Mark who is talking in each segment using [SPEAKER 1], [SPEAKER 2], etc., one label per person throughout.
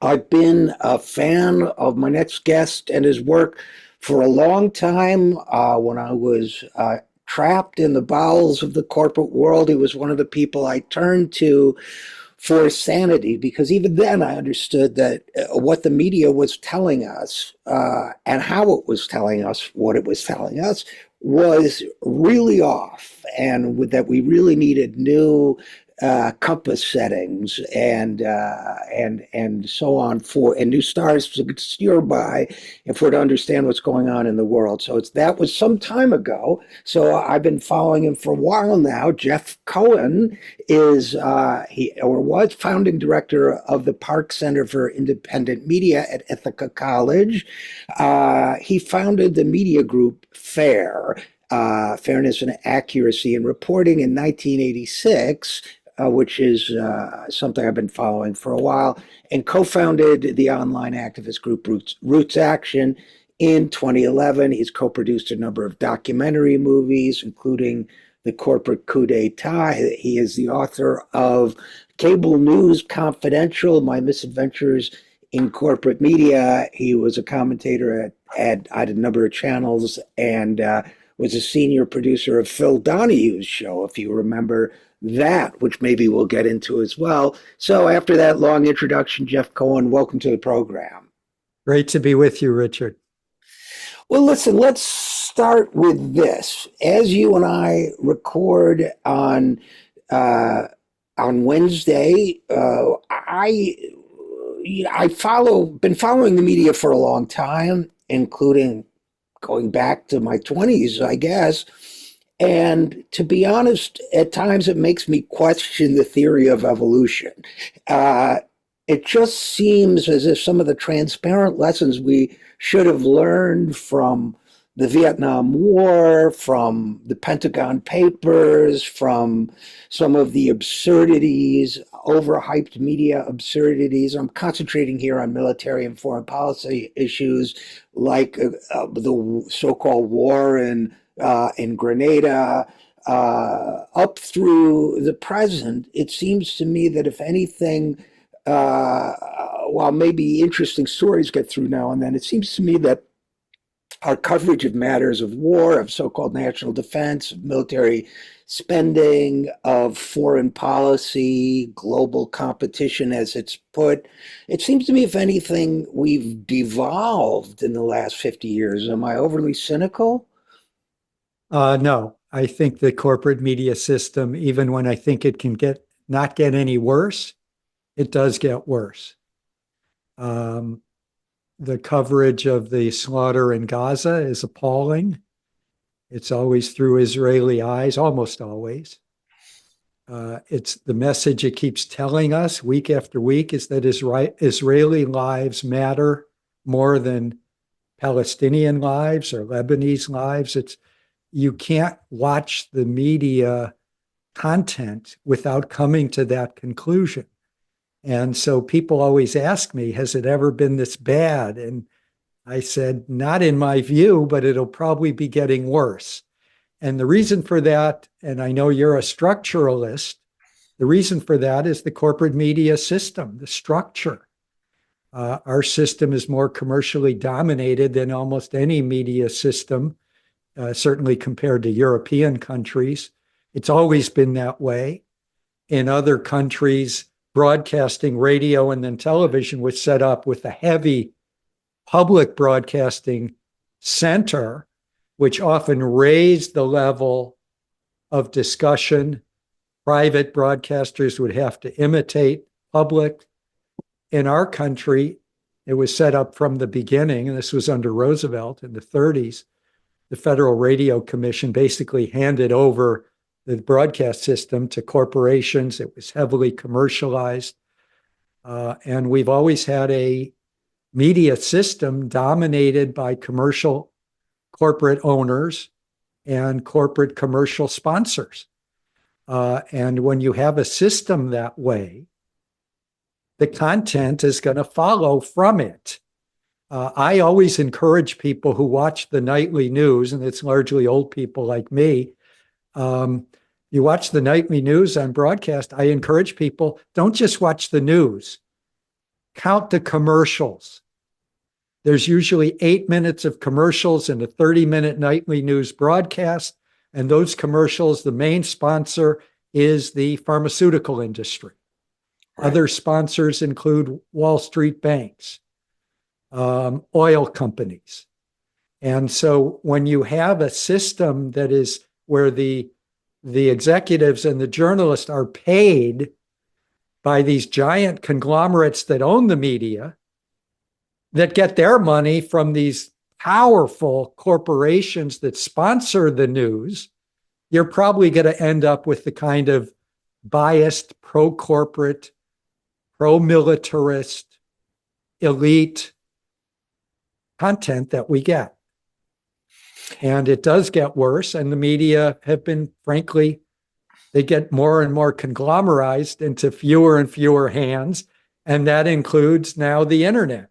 [SPEAKER 1] I've been a fan of my next guest and his work for a long time. When I was trapped in the bowels of the corporate world, he was one of the people I turned to for sanity, because even then I understood that what the media was telling us and how it was telling us what it was telling us was really off, and that we really needed new compass settings and so on, for and new stars to steer by, and for to understand what's going on in the world. So that was some time ago. So I've been following him for a while now. Jeff Cohen is he or was founding director of the Park Center for Independent Media at Ithaca College. He founded the media group FAIR, Fairness and Accuracy in Reporting, in 1986, which is something I've been following for a while, and co-founded the online activist group Roots Action in 2011. He's co-produced a number of documentary movies, including The Corporate Coup d'etat. He is the author of Cable News Confidential, My Misadventures in Corporate Media. He was a commentator at a number of channels, and was a senior producer of Phil Donahue's show, if you remember that, which maybe we'll get into as well. So after that long introduction, Jeff Cohen, welcome to the program.
[SPEAKER 2] Great to be with you, Richard.
[SPEAKER 1] Well, listen, let's start with this. As you and I record on Wednesday, been following the media for a long time, including going back to my 20s, I guess. And to be honest, at times it makes me question the theory of evolution. It just seems as if some of the transparent lessons we should have learned from the Vietnam War, from the Pentagon Papers, from some of the absurdities, overhyped media absurdities. I'm concentrating here on military and foreign policy issues like the so-called war in Grenada, up through the present. It seems to me that if anything, while maybe interesting stories get through now and then, it seems to me that our coverage of matters of war, of so-called national defense, of military spending, of foreign policy, global competition, as it's put, it seems to me, if anything, we've devolved in the last 50 years. Am I overly cynical?
[SPEAKER 2] No, I think the corporate media system, even when I think it can not get any worse, it does get worse. The coverage of the slaughter in Gaza is appalling. It's always through Israeli eyes, almost always. It's the message it keeps telling us week after week is that Israeli lives matter more than Palestinian lives or Lebanese lives. You can't watch the media content without coming to that conclusion. And so people always ask me, has it ever been this bad? And I said, not in my view, but it'll probably be getting worse. And the reason for that, and I know you're a structuralist, the reason for that is the corporate media system, the structure. Our system is more commercially dominated than almost any media system, certainly compared to European countries. It's always been that way. In other countries, broadcasting, radio, and then television was set up with a heavy public broadcasting center, which often raised the level of discussion. Private broadcasters would have to imitate public. In our country, it was set up from the beginning, and this was under Roosevelt in the 30s. The Federal Radio Commission basically handed over the broadcast system to corporations. It was heavily commercialized. And we've always had a media system dominated by commercial corporate owners and corporate commercial sponsors. And when you have a system that way, the content is going to follow from it. I always encourage people who watch the nightly news, and it's largely old people like me. You watch the nightly news on broadcast, I encourage people, don't just watch the news. count the commercials. There's usually 8 minutes of commercials in a 30-minute nightly news broadcast. And those commercials, the main sponsor is the pharmaceutical industry. Right. Other sponsors include Wall Street banks, oil companies. And so when you have a system that is where the executives and the journalists are paid by these giant conglomerates that own the media, that get their money from these powerful corporations that sponsor the news, you're probably going to end up with the kind of biased, pro-corporate, pro-militarist, elite content that we get. And it does get worse. And the media have been, frankly, they get more and more conglomerized into fewer and fewer hands. And that includes now the internet,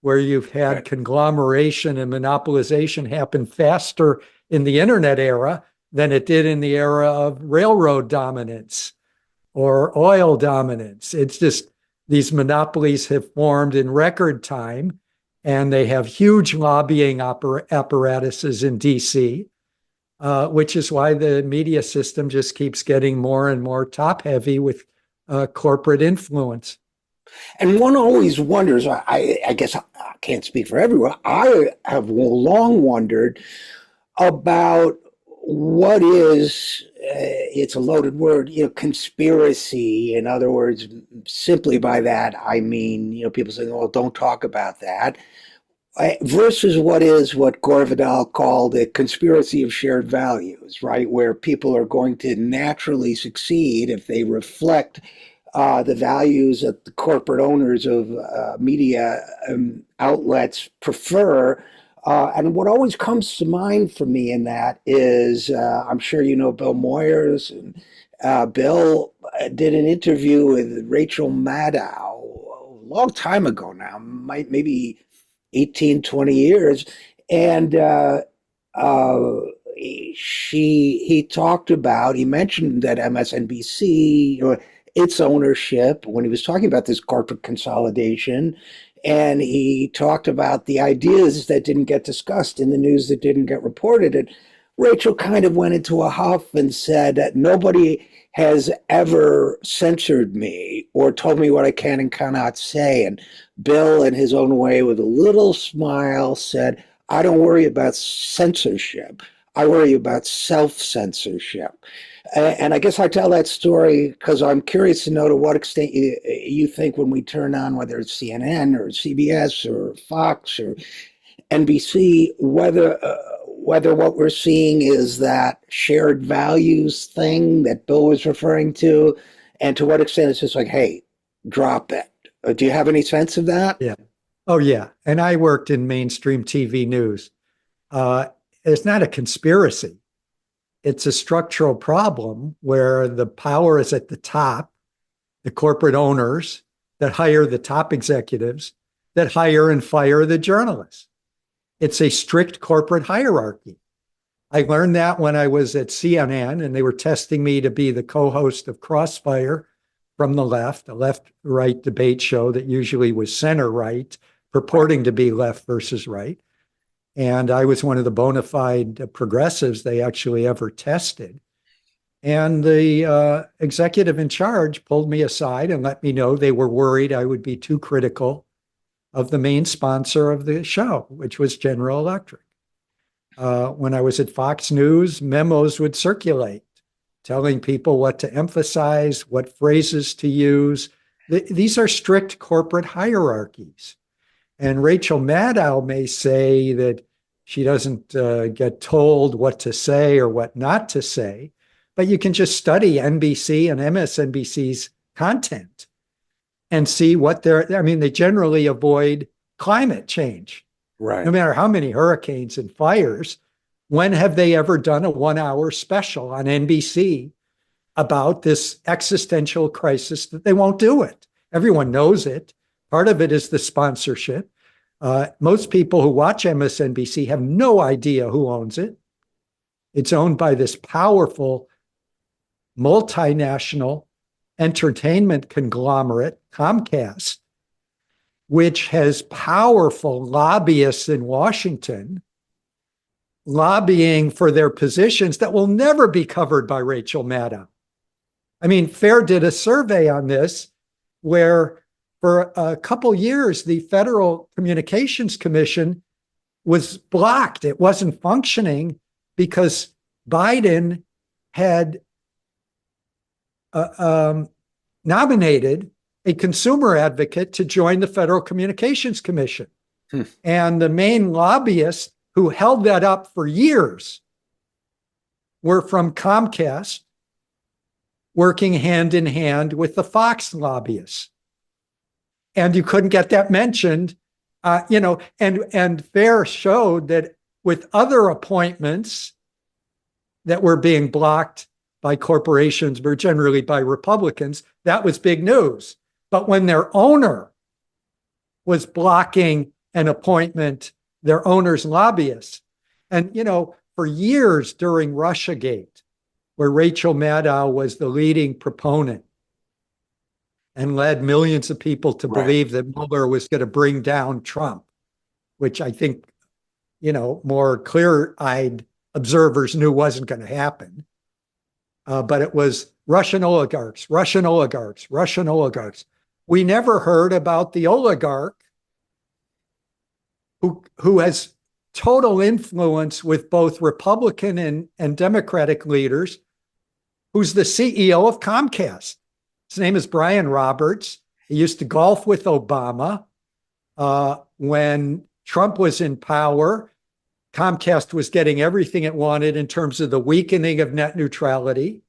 [SPEAKER 2] where you've had conglomeration and monopolization happen faster in the internet era than it did in the era of railroad dominance or oil dominance. It's just these monopolies have formed in record time, and they have huge lobbying apparatuses in DC, which is why the media system just keeps getting more and more top heavy with corporate influence.
[SPEAKER 1] And one always wonders, I guess I can't speak for everyone, I have long wondered about what is, it's a loaded word, conspiracy. In other words, simply by that, I mean, people saying, well, don't talk about that, versus what Gore Vidal called a conspiracy of shared values, right? Where people are going to naturally succeed if they reflect the values that the corporate owners of media outlets prefer. And what always comes to mind for me in that is, I'm sure you know Bill Moyers, and Bill did an interview with Rachel Maddow a long time ago now, maybe 18, 20 years. And he talked about, he mentioned that MSNBC, its ownership, when he was talking about this corporate consolidation, and he talked about the ideas that didn't get discussed in the news, that didn't get reported. And Rachel kind of went into a huff and said that nobody has ever censored me or told me what I can and cannot say. And Bill, in his own way, with a little smile, said, I don't worry about censorship. I worry about self-censorship. And I guess I tell that story because I'm curious to know to what extent you think when we turn on, whether it's CNN or CBS or Fox or NBC, whether what we're seeing is that shared values thing that Bill was referring to, and to what extent it's just like, hey, drop it. Do you have any sense of that?
[SPEAKER 2] Yeah. Oh, yeah. And I worked in mainstream TV news. It's not a conspiracy. It's a structural problem where the power is at the top, the corporate owners that hire the top executives that hire and fire the journalists. It's a strict corporate hierarchy. I learned that when I was at CNN and they were testing me to be the co-host of Crossfire from the left, a left-right debate show that usually was center-right, purporting to be left versus right. And I was one of the bona fide progressives they actually ever tested. And the executive in charge pulled me aside and let me know they were worried I would be too critical of the main sponsor of the show, which was General Electric. When I was at Fox News, memos would circulate telling people what to emphasize, what phrases to use. These are strict corporate hierarchies. And Rachel Maddow may say that she doesn't get told what to say or what not to say, but you can just study NBC and MSNBC's content and see what they generally avoid climate change.
[SPEAKER 1] Right.
[SPEAKER 2] No matter how many hurricanes and fires, when have they ever done a 1-hour special on NBC about this existential crisis that they won't do it? Everyone knows it. Part of it is the sponsorship. Most people who watch MSNBC have no idea who owns it. It's owned by this powerful multinational entertainment conglomerate, Comcast. which has powerful lobbyists in Washington lobbying for their positions that will never be covered by Rachel Maddow. I mean, FAIR did a survey on this where for a couple years, the Federal Communications Commission was blocked. It wasn't functioning because Biden had nominated a consumer advocate to join the Federal Communications Commission. And the main lobbyists who held that up for years were from Comcast, working hand in hand with the Fox lobbyists. And you couldn't get that mentioned, and FAIR showed that with other appointments that were being blocked by corporations, but generally by Republicans, that was big news. But when their owner was blocking an appointment, their owner's lobbyists, and, for years during Russiagate, where Rachel Maddow was the leading proponent and led millions of people to believe that Mueller was going to bring down Trump, which I think, more clear-eyed observers knew wasn't going to happen. But it was Russian oligarchs. We never heard about the oligarch who has total influence with both Republican and Democratic leaders, who's the CEO of Comcast. His name is Brian Roberts. He used to golf with Obama. When Trump was in power, Comcast was getting everything it wanted in terms of the weakening of net neutrality.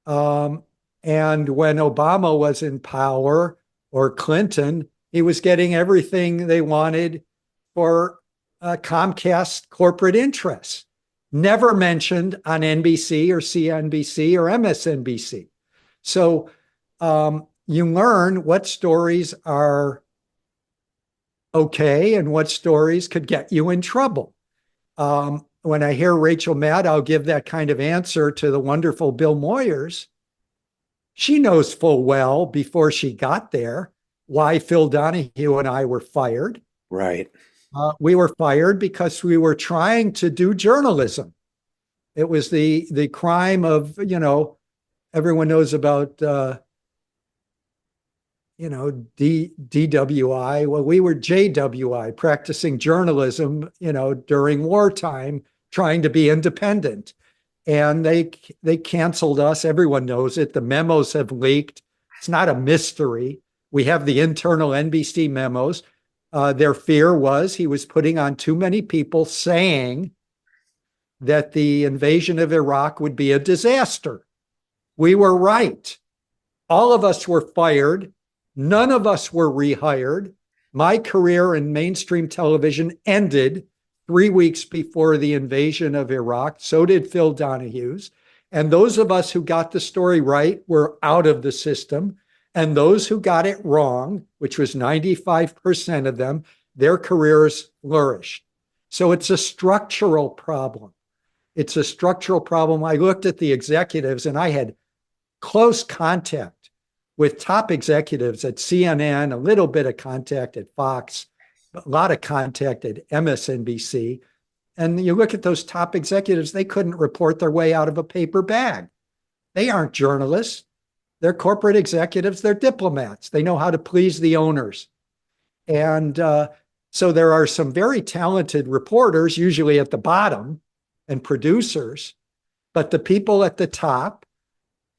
[SPEAKER 2] And when Obama was in power, or Clinton, he was getting everything they wanted for Comcast corporate interests. Never mentioned on NBC or CNBC or MSNBC. So you learn what stories are okay and what stories could get you in trouble. When I hear Rachel Maddow give that kind of answer to the wonderful Bill Moyers, she knows full well before she got there why Phil Donahue and I were fired.
[SPEAKER 1] Right.
[SPEAKER 2] We were fired because we were trying to do journalism. It was the crime of, everyone knows about, DWI. Well, we were JWI, practicing journalism, during wartime, trying to be independent. And they canceled us. Everyone knows it. The memos have leaked. It's not a mystery. We have the internal NBC memos. Their fear was he was putting on too many people saying that the invasion of Iraq would be a disaster. We were right. All of us were fired. None of us were rehired. My career in mainstream television ended 3 weeks before the invasion of Iraq. So did Phil Donahue's. And those of us who got the story right were out of the system. And those who got it wrong, which was 95% of them, their careers flourished. So it's a structural problem. It's a structural problem. I looked at the executives and I had close contact with top executives at CNN, a little bit of contact at Fox, a lot of contact at MSNBC. And you look at those top executives, they couldn't report their way out of a paper bag. They aren't journalists. They're corporate executives. They're diplomats. They know how to please the owners. And so there are some very talented reporters, usually at the bottom, and producers. But the people at the top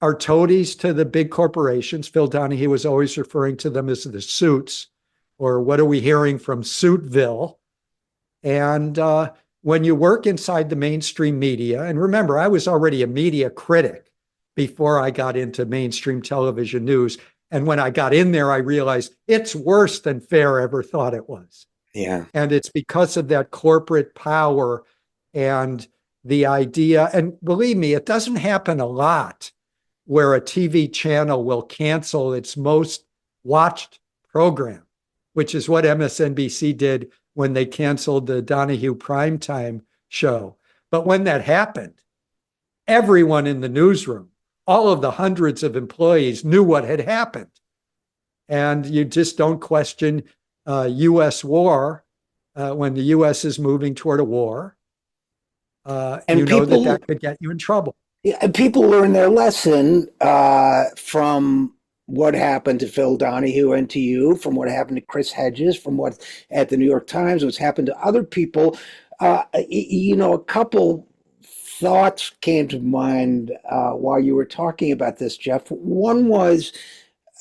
[SPEAKER 2] are toadies to the big corporations. Phil Donahue was always referring to them as the suits, or what are we hearing from Suitville? And when you work inside the mainstream media, and remember, I was already a media critic before I got into mainstream television news. And when I got in there, I realized it's worse than FAIR ever thought it was.
[SPEAKER 1] Yeah.
[SPEAKER 2] And it's because of that corporate power and the idea. And believe me, it doesn't happen a lot where a TV channel will cancel its most watched program, which is what MSNBC did when they canceled the Donahue primetime show. But when that happened, everyone in the newsroom, all of the hundreds of employees knew what had happened. And you just don't question U.S. war when the U.S. is moving toward a war.
[SPEAKER 1] And
[SPEAKER 2] You know that
[SPEAKER 1] people,
[SPEAKER 2] that could get you in trouble.
[SPEAKER 1] yeah, and people learn their lesson from what happened to Phil Donahue and to you, from what happened to Chris Hedges, from what at the New York Times, what's happened to other people. A couple thoughts came to mind while you were talking about this, Jeff. One was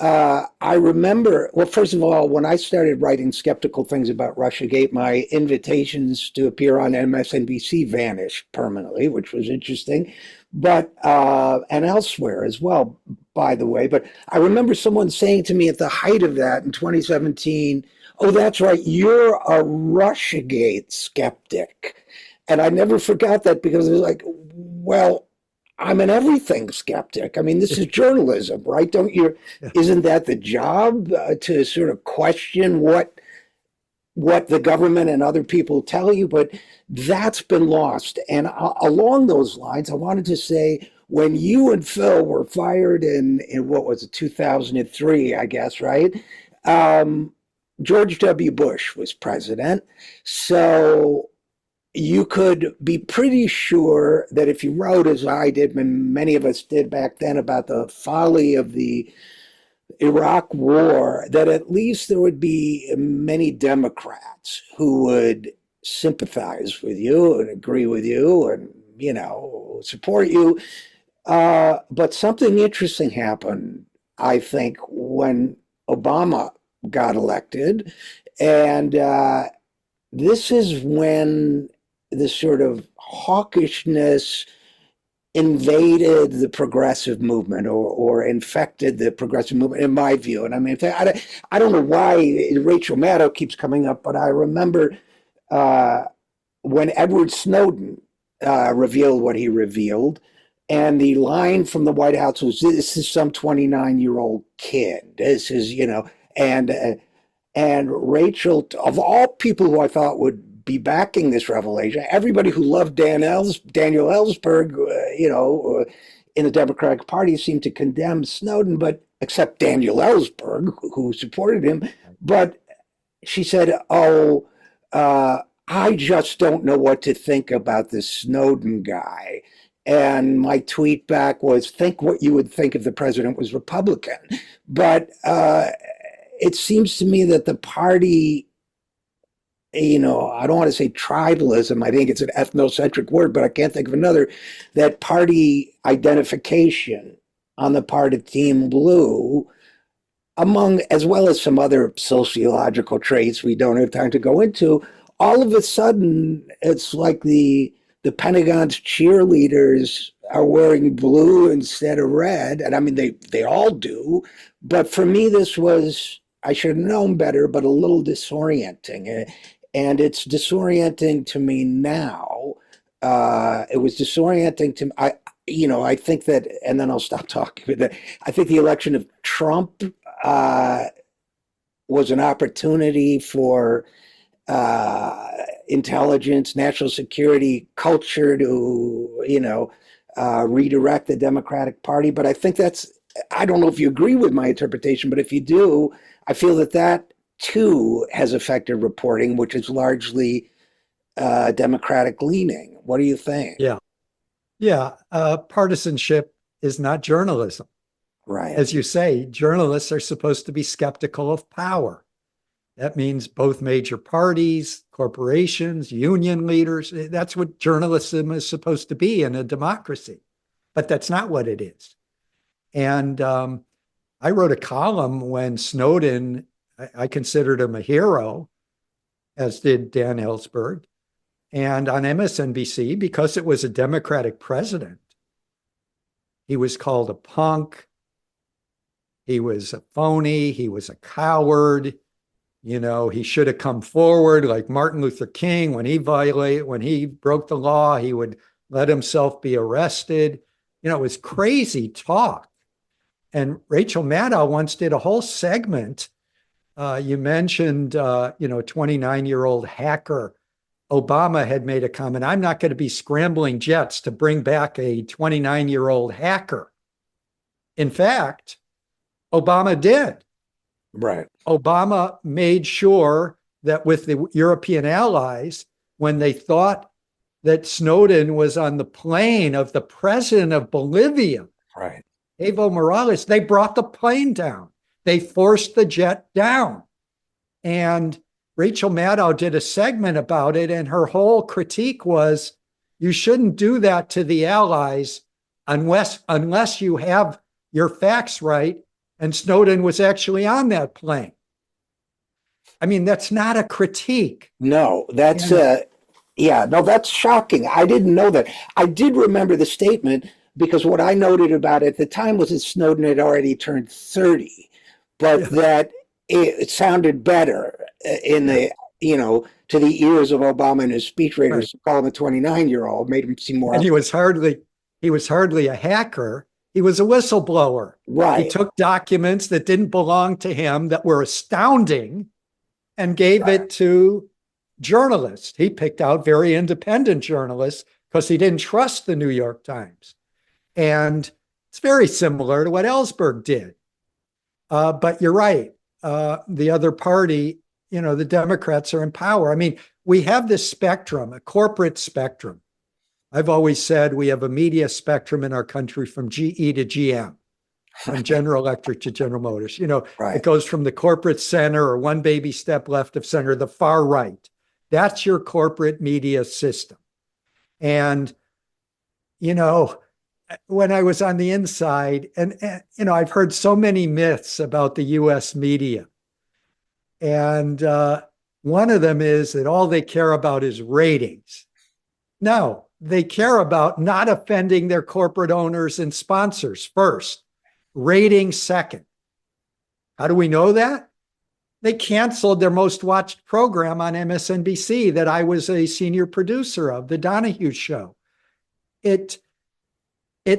[SPEAKER 1] I remember, well, first of all, when I started writing skeptical things about Russiagate, my invitations to appear on MSNBC vanished permanently, which was interesting, but and elsewhere as well, by the way. But I remember someone saying to me at the height of that in 2017, "Oh, that's right, you're a Russiagate skeptic." And I never forgot that because it was like, well, I'm an everything skeptic. I mean, this is journalism, right? Don't you?
[SPEAKER 2] Yeah.
[SPEAKER 1] Isn't that the job to sort of question what the government and other people tell you? But that's been lost. And along those lines, I wanted to say when you and Phil were fired in what was it, 2003, I guess, right? George W. Bush was president, so you could be pretty sure that if you wrote, as I did, and many of us did back then, about the folly of the Iraq war, that at least there would be many Democrats who would sympathize with you and agree with you and, support you. But something interesting happened, I think, when Obama got elected. And this is when the sort of hawkishness invaded the progressive movement or infected the progressive movement, in my view. And I mean, I don't know why Rachel Maddow keeps coming up, but I remember when Edward Snowden revealed what he revealed, and the line from the White House was, "This is some 29-year-old kid. This is, and Rachel, of all people who I thought would be backing this revelation, everybody who loved Daniel Ellsberg, in the Democratic Party seemed to condemn Snowden, but except Daniel Ellsberg, who supported him. But she said, I just don't know what to think about this Snowden guy. And my tweet back was, think what you would think if the president was Republican. But it seems to me that the party, I don't want to say tribalism, I think it's an ethnocentric word, but I can't think of another, that party identification on the part of Team Blue, among, as well as some other sociological traits we don't have time to go into, all of a sudden, it's like the Pentagon's cheerleaders are wearing blue instead of red. And I mean, they all do. But for me, this was, I should have known better, but a little disorienting. And it's disorienting to me now. It was disorienting to me. I think that, and then I'll stop talking. But I think the election of Trump was an opportunity for intelligence, national security culture to, redirect the Democratic Party. But I think I don't know if you agree with my interpretation, but if you do, I feel that too has affected reporting, which is largely Democratic leaning. What do you think?
[SPEAKER 2] Yeah. Yeah. Partisanship is not journalism.
[SPEAKER 1] Right.
[SPEAKER 2] As you say, journalists are supposed to be skeptical of power. That means both major parties, corporations, union leaders. That's what journalism is supposed to be in a democracy. But that's not what it is. And I wrote a column when Snowden, I considered him a hero, as did Dan Ellsberg. And on MSNBC, because it was a Democratic president, he was called a punk. He was a phony. He was a coward. He should have come forward like Martin Luther King when he broke the law, he would let himself be arrested. It was crazy talk. And Rachel Maddow once did a whole segment. You mentioned, 29-year-old hacker. Obama had made a comment, I'm not going to be scrambling jets to bring back a 29-year-old hacker. In fact, Obama did.
[SPEAKER 1] Right.
[SPEAKER 2] Obama made sure that with the European allies, when they thought that Snowden was on the plane of the president of Bolivia,
[SPEAKER 1] Right.
[SPEAKER 2] Evo Morales, they brought the plane down. They forced the jet down. And Rachel Maddow did a segment about it, and her whole critique was, you shouldn't do that to the allies unless you have your facts right. And Snowden was actually on that plane. I mean, that's not a critique.
[SPEAKER 1] No, that's
[SPEAKER 2] And
[SPEAKER 1] yeah, no, that's shocking. I didn't know that. I did remember the statement because what I noted about it at the time was that Snowden had already turned 30, but
[SPEAKER 2] yeah,
[SPEAKER 1] that it sounded better in
[SPEAKER 2] yeah,
[SPEAKER 1] the, to the ears of Obama and his
[SPEAKER 2] right.
[SPEAKER 1] speechwriters to call him a 29-year-old made him seem more
[SPEAKER 2] And he was hardly a hacker. He was a whistleblower. He
[SPEAKER 1] right.
[SPEAKER 2] took documents that didn't belong to him that were astounding and gave it to journalists. He picked out very independent journalists because he didn't trust the New York Times. And it's very similar to what Ellsberg did. But you're right. The other party, the Democrats are in power. I mean, we have this spectrum, a corporate spectrum. I've always said we have a media spectrum in our country from GE to GM, from General Electric to General Motors. It
[SPEAKER 1] Right.
[SPEAKER 2] goes from the corporate center or one baby step left of center, the far right. That's your corporate media system. And, when I was on the inside, and I've heard so many myths about the US media. And one of them is that all they care about is ratings. No, they care about not offending their corporate owners and sponsors first, ratings second. How do we know that? They canceled their most watched program on MSNBC that I was a senior producer of, The Donahue Show. It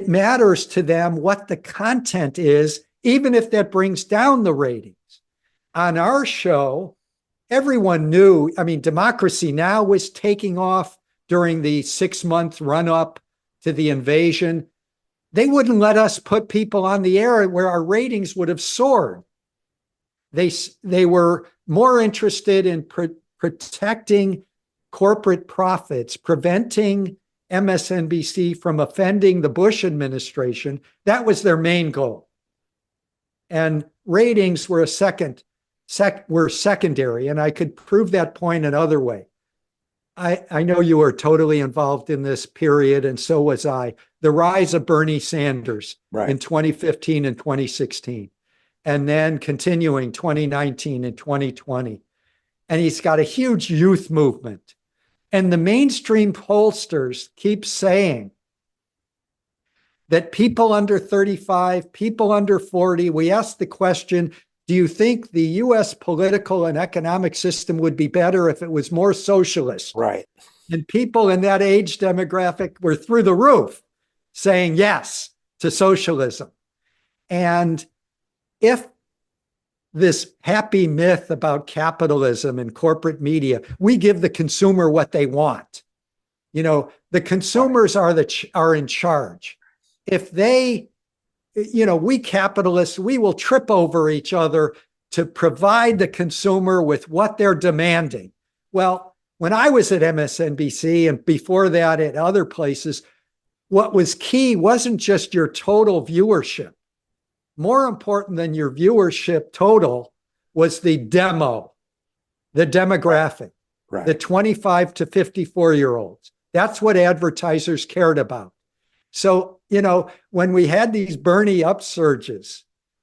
[SPEAKER 2] matters to them what the content is, even if that brings down the ratings. On our show, everyone knew, Democracy Now! Was taking off during the 6-month run-up to the invasion. They wouldn't let us put people on the air where our ratings would have soared. They were more interested in protecting corporate profits, preventing MSNBC from offending the Bush administration. That was their main goal. And ratings were secondary, and I could prove that point another way. I know you were totally involved in this period, and so was I. The rise of Bernie Sanders in 2015 and 2016, and then continuing 2019 and 2020. And he's got a huge youth movement. And the mainstream pollsters keep saying that people under 35, people under 40, we ask the question, do you think the US political and economic system would be better if it was more socialist?
[SPEAKER 1] Right.
[SPEAKER 2] And people in that age demographic were through the roof saying yes to socialism. And if this happy myth about capitalism and corporate media, we give the consumer what they want. The consumers are in charge. If they, we capitalists, we will trip over each other to provide the consumer with what they're demanding. Well, when I was at MSNBC and before that at other places, what was key wasn't just your total viewership. More important than your viewership total was the demographic,
[SPEAKER 1] Right.
[SPEAKER 2] the 25 to 54-year-olds. That's what advertisers cared about. So, when we had these Bernie upsurges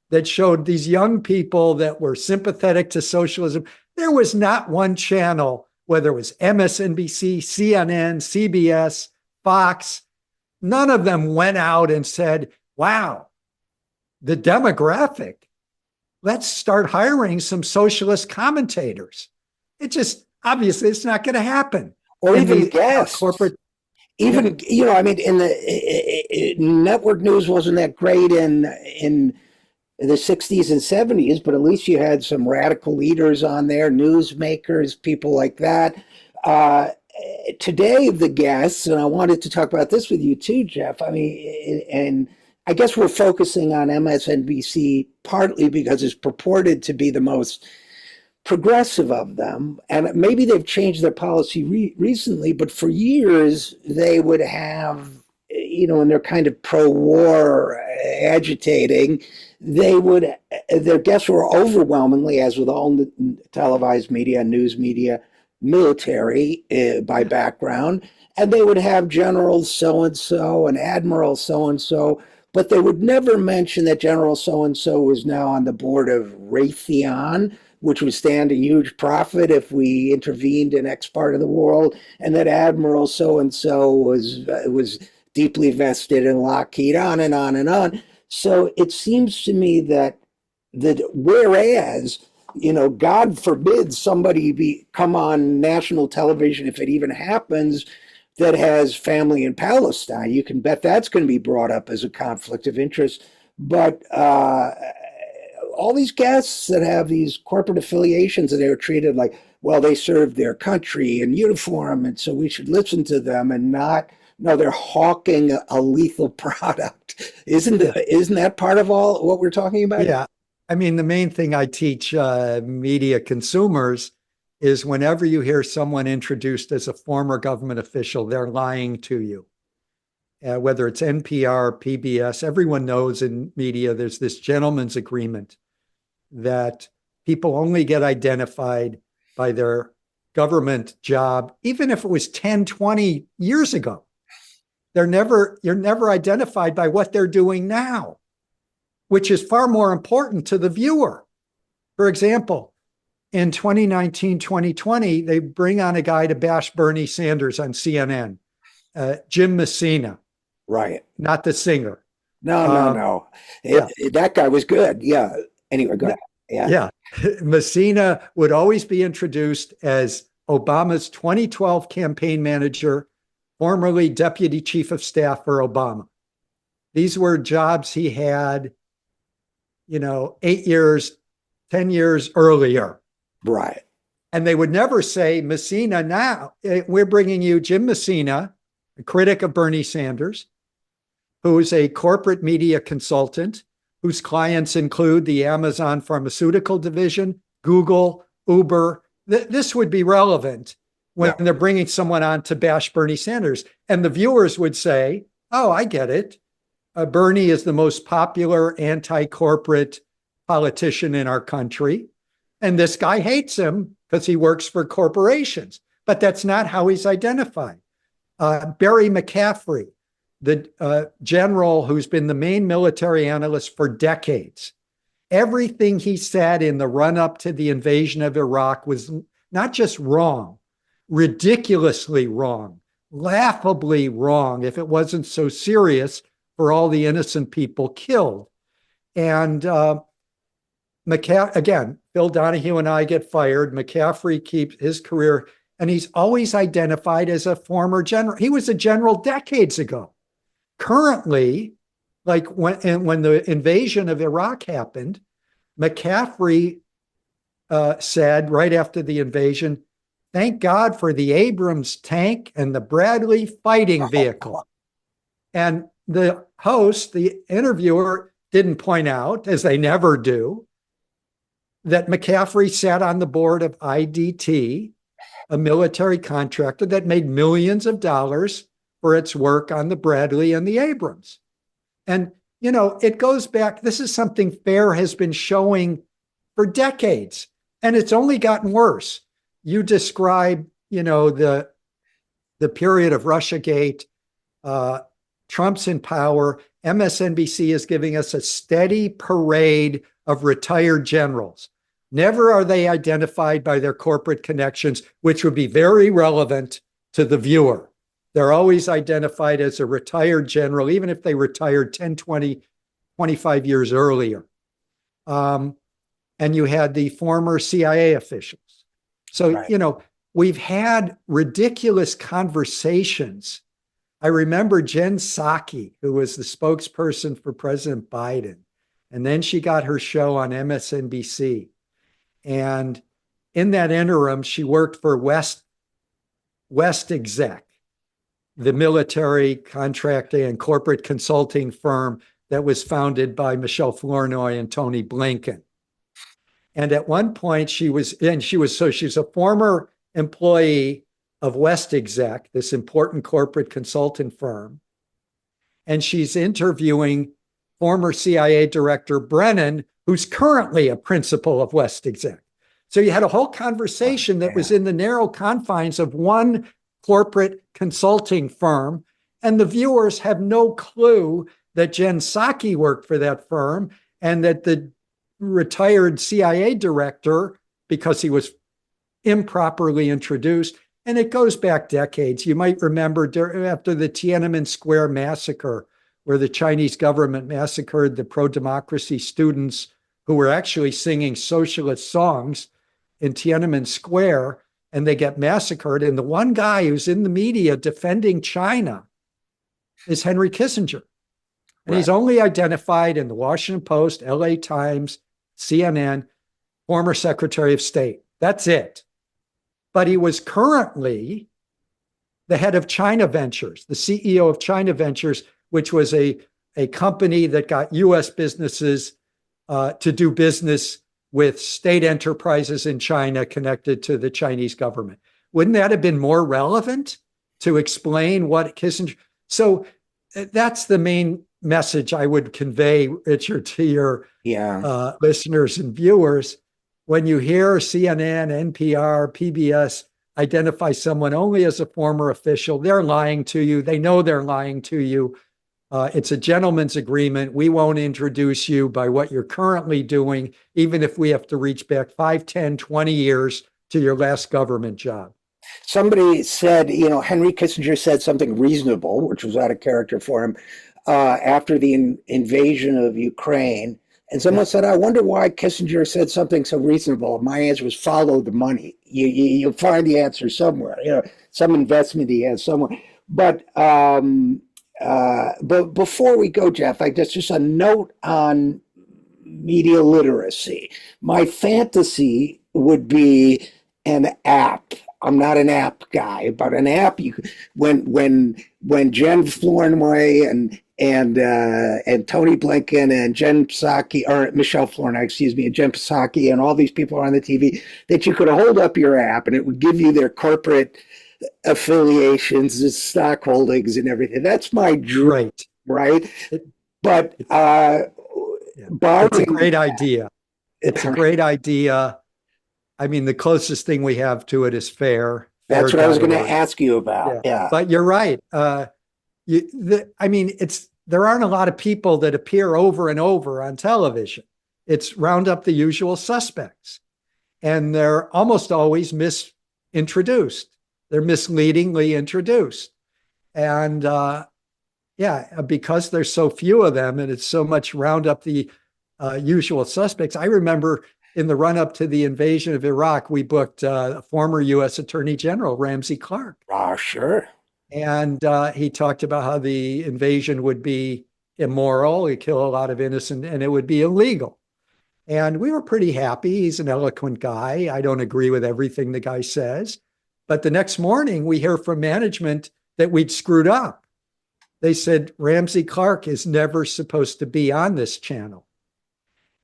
[SPEAKER 2] that showed these young people that were sympathetic to socialism, there was not one channel, whether it was MSNBC, CNN, CBS, Fox, none of them went out and said, wow, the demographic, let's start hiring some socialist commentators. It just, obviously, it's not going to happen.
[SPEAKER 1] Or even guests.
[SPEAKER 2] Corporate.
[SPEAKER 1] Even, in the network news wasn't that great in the 60s and 70s, but at least you had some radical leaders on there, newsmakers, people like that. Today, the guests, and I wanted to talk about this with you too, Jeff. And I guess we're focusing on MSNBC partly because it's purported to be the most progressive of them. And maybe they've changed their policy recently, but for years they would have, and they're kind of pro-war agitating, their guests were overwhelmingly, as with all televised media, news media, military by background, and they would have General so-and-so and Admiral so-and-so, but they would never mention that General so-and-so was now on the board of Raytheon, which would stand a huge profit if we intervened in X part of the world, and that Admiral so-and-so was deeply vested in Lockheed, on and on and on. So it seems to me that whereas, God forbid somebody come on national television, if it even happens, that has family in Palestine, you can bet that's going to be brought up as a conflict of interest. But all these guests that have these corporate affiliations, and they were treated like, well, they served their country in uniform, and so we should listen to them and not. No, they're hawking a lethal product. Isn't that part of all what we're talking about?
[SPEAKER 2] Yeah. I mean, the main thing I teach media consumers is whenever you hear someone introduced as a former government official, they're lying to you. Whether it's NPR, PBS, everyone knows in media there's this gentleman's agreement that people only get identified by their government job, even if it was 10, 20 years ago. You're never identified by what they're doing now, which is far more important to the viewer. For example, in 2019, 2020, they bring on a guy to bash Bernie Sanders on CNN, Jim Messina.
[SPEAKER 1] Right.
[SPEAKER 2] Not the singer.
[SPEAKER 1] No. That guy was good. Yeah. Anyway, go ahead.
[SPEAKER 2] Yeah. Messina would always be introduced as Obama's 2012 campaign manager, formerly deputy chief of staff for Obama. These were jobs he had, 8 years, 10 years earlier.
[SPEAKER 1] Right.
[SPEAKER 2] And they would never say, Messina, now we're bringing you Jim Messina, a critic of Bernie Sanders, who is a corporate media consultant, whose clients include the Amazon pharmaceutical division, Google, Uber. This would be relevant when they're bringing someone on to bash Bernie Sanders. And the viewers would say, oh, I get it. Bernie is the most popular anti-corporate politician in our country. And this guy hates him because he works for corporations. But that's not how he's identified. Barry McCaffrey, the general who's been the main military analyst for decades, everything he said in the run-up to the invasion of Iraq was not just wrong, ridiculously wrong, laughably wrong, if it wasn't so serious for all the innocent people killed. And again, Bill Donahue and I get fired. McCaffrey keeps his career, and he's always identified as a former general. He was a general decades ago. Currently, like when the invasion of Iraq happened, McCaffrey said right after the invasion, thank God for the Abrams tank and the Bradley fighting vehicle. And the host, the interviewer, didn't point out, as they never do, that McCaffrey sat on the board of IDT, a military contractor that made millions of dollars for its work on the Bradley and the Abrams. And, it goes back, this is something FAIR has been showing for decades, and it's only gotten worse. You describe, the period of Russiagate, Trump's in power. MSNBC is giving us a steady parade of retired generals. Never are they identified by their corporate connections, which would be very relevant to the viewer. They're always identified as a retired general, even if they retired 10, 20, 25 years earlier. And you had the former CIA officials. So, right. We've had ridiculous conversations. I remember Jen Psaki, who was the spokesperson for President Biden, and then she got her show on MSNBC. And in that interim, she worked for West Exec, the military contracting and corporate consulting firm that was founded by Michelle Flournoy and Tony Blinken. And at one point she's a former employee of WestExec, this important corporate consultant firm. And she's interviewing former CIA Director Brennan, who's currently a principal of WestExec. So you had a whole conversation that was in the narrow confines of one corporate consulting firm, and the viewers have no clue that Jen Psaki worked for that firm and that the retired CIA director, because he was improperly introduced, and it goes back decades. You might remember after the Tiananmen Square massacre, where the Chinese government massacred the pro-democracy students who were actually singing socialist songs in Tiananmen Square, and they get massacred. And the one guy who's in the media defending China is Henry Kissinger. And he's only identified in the Washington Post, LA Times, CNN, former Secretary of State. That's it. But he was currently the head of China Ventures, the CEO of China Ventures, which was a company that got US businesses to do business with state enterprises in China connected to the Chinese government. Wouldn't that have been more relevant to explain what Kissinger? So that's the main message I would convey, Richard, to your listeners and viewers. When you hear CNN, NPR, PBS identify someone only as a former official, they're lying to you. They know they're lying to you. It's a gentleman's agreement. We won't introduce you by what you're currently doing, even if we have to reach back 5, 10, 20 years to your last government job.
[SPEAKER 1] Somebody said, Henry Kissinger said something reasonable, which was out of character for him, after the invasion of Ukraine. And someone said, I wonder why Kissinger said something so reasonable. My answer was follow the money. You'll find the answer somewhere, some investment he has somewhere. But before we go, Jeff, just a note on media literacy. My fantasy would be an app. I'm not an app guy, but an app. When Jen Flournoy and Tony Blinken and Jen Psaki, or Michelle Flournoy, and Jen Psaki, and all these people are on the TV, that you could hold up your app and it would give you their corporate affiliations, stock holdings, and everything. That's my dream, right? But
[SPEAKER 2] it's a great idea. It's a great idea. I mean, the closest thing we have to it is fair.
[SPEAKER 1] That's what I was going to ask you about. Yeah.
[SPEAKER 2] But you're right. There aren't a lot of people that appear over and over on television. It's round up the usual suspects, and they're almost always misintroduced. They're misleadingly introduced. And because there's so few of them and it's so much round up the usual suspects. I remember in the run up to the invasion of Iraq, we booked former U.S. Attorney General Ramsey Clark.
[SPEAKER 1] Sure.
[SPEAKER 2] And he talked about how the invasion would be immoral, it'd kill a lot of innocent, and it would be illegal. And we were pretty happy. He's an eloquent guy. I don't agree with everything the guy says. But the next morning, we hear from management that we'd screwed up. They said, Ramsey Clark is never supposed to be on this channel.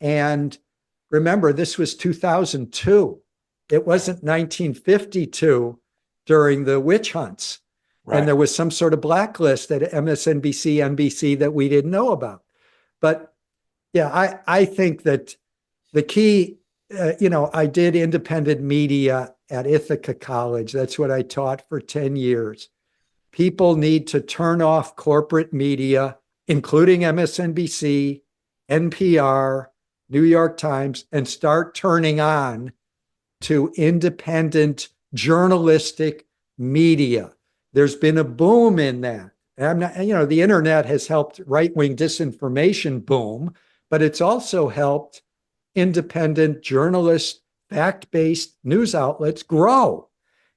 [SPEAKER 2] And remember, this was 2002. It wasn't 1952 during the witch hunts. Right. And there was some sort of blacklist at MSNBC, NBC that we didn't know about. But yeah, I think that the key, I did independent media at Ithaca College. That's what I taught for 10 years. People need to turn off corporate media, including MSNBC, NPR, New York Times, and start turning on to independent journalistic media. There's been a boom in that. The internet has helped right-wing disinformation boom, but it's also helped independent journalist, fact-based news outlets grow.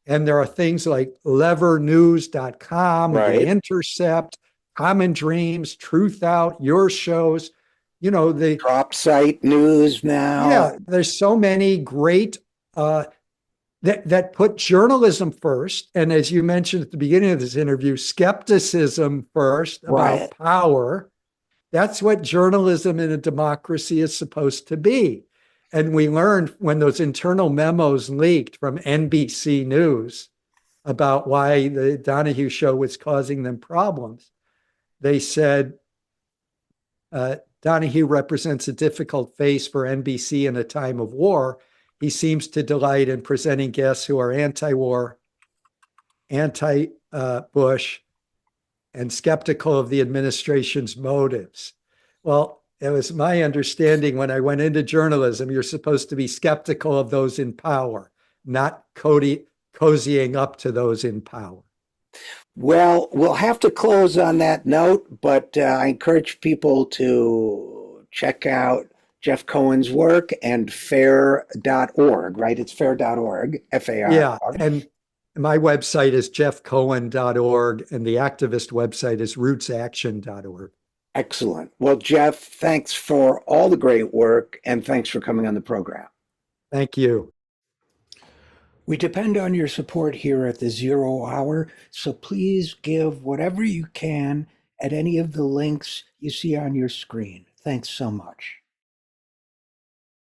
[SPEAKER 2] And there are things like levernews.com, The Intercept, Common Dreams, Truth Out, your shows, the
[SPEAKER 1] Drop Site News now.
[SPEAKER 2] Yeah, there's so many great that put journalism first. And as you mentioned at the beginning of this interview, skepticism first about power, That's what journalism in a democracy is supposed to be. And we learned when those internal memos leaked from NBC News about why the Donahue show was causing them problems. They said, Donahue represents a difficult face for NBC in a time of war. He seems to delight in presenting guests who are anti-war, anti-Bush, and skeptical of the administration's motives. Well, it was my understanding when I went into journalism, you're supposed to be skeptical of those in power, not cozying up to those in power.
[SPEAKER 1] Well, we'll have to close on that note, but I encourage people to check out Jeff Cohen's work and fair.org, right? It's fair.org, F-A-R.
[SPEAKER 2] Yeah, and my website is jeffcohen.org, and the activist website is rootsaction.org.
[SPEAKER 1] Excellent. Well, Jeff, thanks for all the great work, and thanks for coming on the program.
[SPEAKER 2] Thank you.
[SPEAKER 1] We depend on your support here at the 0 Hour, so please give whatever you can at any of the links you see on your screen. Thanks so much.